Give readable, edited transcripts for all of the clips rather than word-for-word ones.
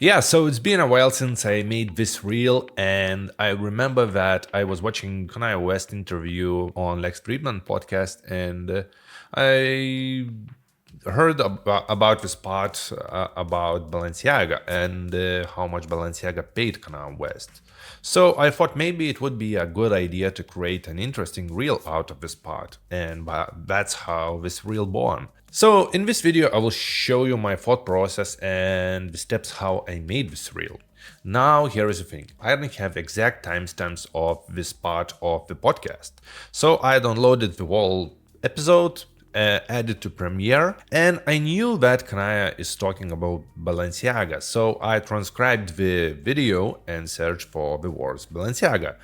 Yeah, so it's been a while since I made this reel, and I remember that I was watching Kanye West interview on Lex Friedman podcast, and I heard about this part about Balenciaga and how much Balenciaga paid Kanye West. So I thought maybe it would be a good idea to create an interesting reel out of this part, and that's how this reel born. So in this video, I will show you my thought process and the steps how I made this reel. Now, here is the thing. I don't have exact timestamps of this part of the podcast. So I downloaded the whole episode, added to Premiere, and I knew that Kanye is talking about Balenciaga. So I transcribed the video and searched for the words Balenciaga.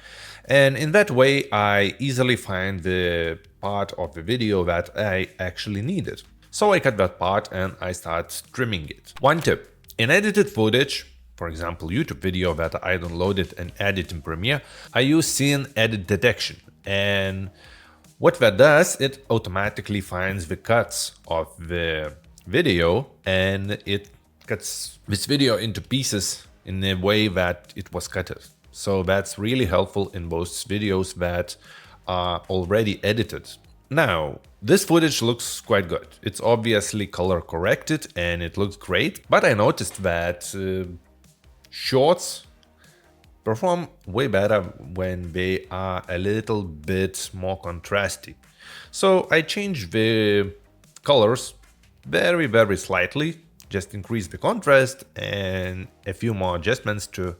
And in that way, I easily find the part of the video that I actually needed. So I cut that part and I start trimming it. One tip, in edited footage, for example YouTube video that I downloaded and added in Premiere, I use scene edit detection. And what that does, it automatically finds the cuts of the video and it cuts this video into pieces in the way that it was cut. So that's really helpful in most videos that are already edited. Now, this footage looks quite good. It's obviously color corrected and it looks great, but I noticed that shorts perform way better when they are a little bit more contrasty. So I changed the colors very slightly, just increase the contrast and a few more adjustments to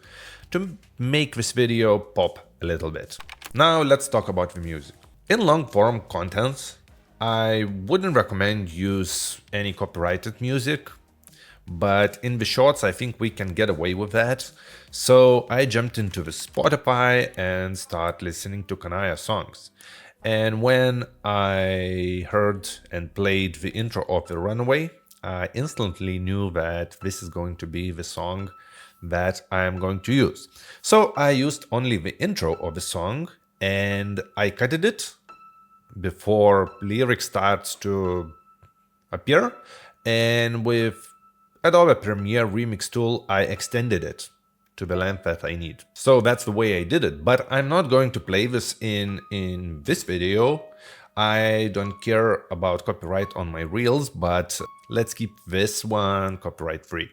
make this video pop a little bit. Now let's talk about the music. In long form contents, I wouldn't recommend use any copyrighted music, but in the shorts I think we can get away with that. So I jumped into the Spotify and start listening to Kanye songs. And when I heard and played the intro of The Runaway, I instantly knew that this is going to be the song that I am going to use. So I used only the intro of the song and I cut it before lyrics starts to appear, and with Adobe Premiere Remix tool I extended it to the length that I need. So that's the way I did it, but I'm not going to play this in this video. I don't care about copyright on my reels, but let's keep this one copyright free.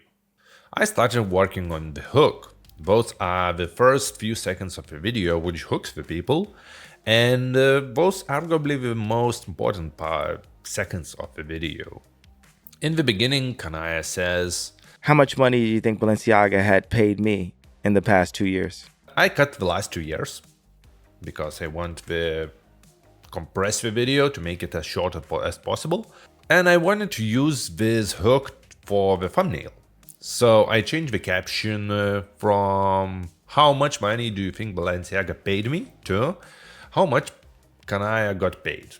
I started working on the hook. Those are the first few seconds of a video which hooks the people, and those arguably the most important seconds of the video. In the beginning, Kanye says, "How much money do you think Balenciaga had paid me in the past 2 years?" I cut the last 2 years because I want to compress the video to make it as short as possible, and I wanted to use this hook for the thumbnail. So I changed the caption from "How much money do you think Balenciaga paid me?" to "How much Kanye got paid?"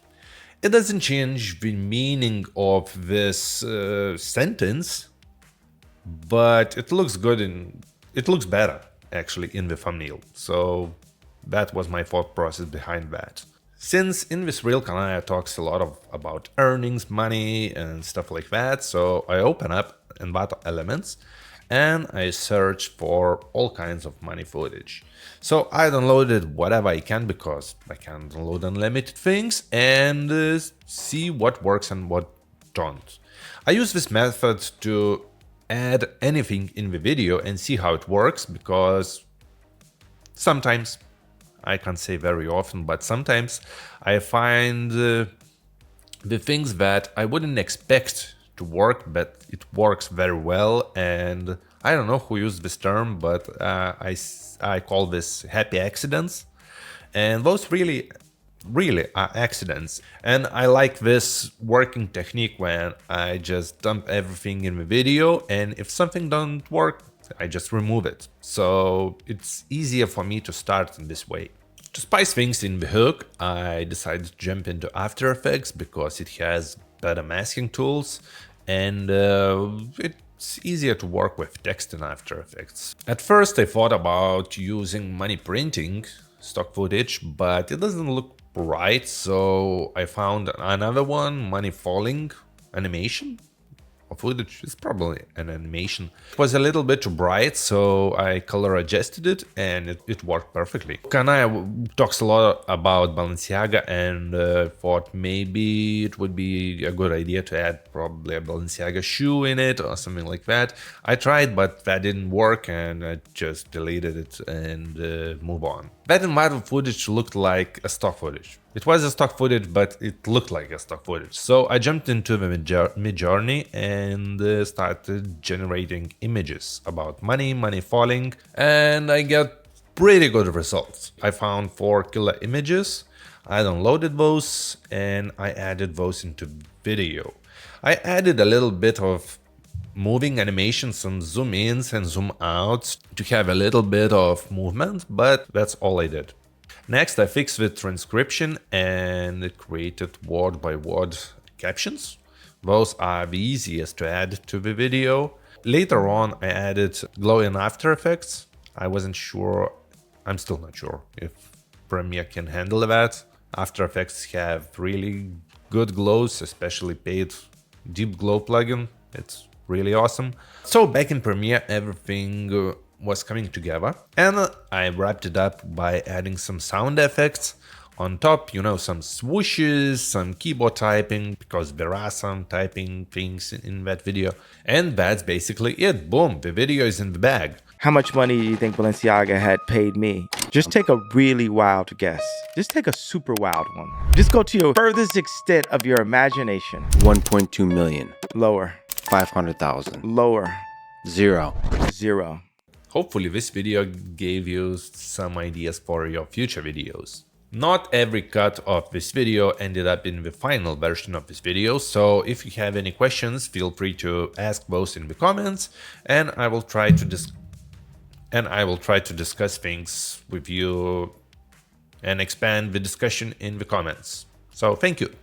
It doesn't change the meaning of this sentence, but it looks good and it looks better actually in the thumbnail. So that was my thought process behind that. Since in this reel Kanye talks a lot about earnings, money and stuff like that, so I open up Envato Elements and I search for all kinds of money footage. So I downloaded whatever I can because I can download unlimited things and see what works and what don't. I use this method to add anything in the video and see how it works, because sometimes, I can't say very often, but sometimes I find the things that I wouldn't expect to work, but it works very well. And I don't know who used this term, but I call this happy accidents. And those really are accidents. And I like this working technique when I just dump everything in the video, and if something don't work, I just remove it. So it's easier for me to start in this way. To spice things in the hook, I decided to jump into After Effects because it has better masking tools and it's easier to work with text in After Effects. At first I thought about using money printing stock footage, but it doesn't look right, so I found another one, money falling animation footage. It's probably an animation. It was a little bit too bright, so I color adjusted it and it worked perfectly. Kanye talks a lot about Balenciaga and thought maybe it would be a good idea to add probably a Balenciaga shoe in it or something like that. I tried, but that didn't work and I just deleted it and move on. That environment footage looked like a stock footage. It was a stock footage, but it looked like a stock footage. So I jumped into the Midjourney and started generating images about money falling, and I got pretty good results. I found 4 killer images. I downloaded those and I added those into video. I added a little bit of moving animations, some zoom ins and zoom outs to have a little bit of movement, but that's all I did. Next, I fixed the transcription and created word by word captions. Those are the easiest to add to the video. Later on, I added glow in After Effects. I wasn't sure, I'm still not sure if Premiere can handle that. After Effects have really good glows, especially paid deep glow plugin. It's really awesome. So back in Premiere, everything was coming together, and I wrapped it up by adding some sound effects on top, some swooshes, some keyboard typing, because there are some typing things in that video, and that's basically it. Boom, the video is in the bag. How much money do you think Balenciaga had paid me? Just take a really wild guess. Just take a super wild one. Just go to your furthest extent of your imagination. 1.2 million. Lower. 500,000. Lower. 0. 0. Hopefully this video gave you some ideas for your future videos. Not every cut of this video ended up in the final version of this video, so if you have any questions, feel free to ask those in the comments, and I will try to discuss things with you and expand the discussion in the comments. So thank you.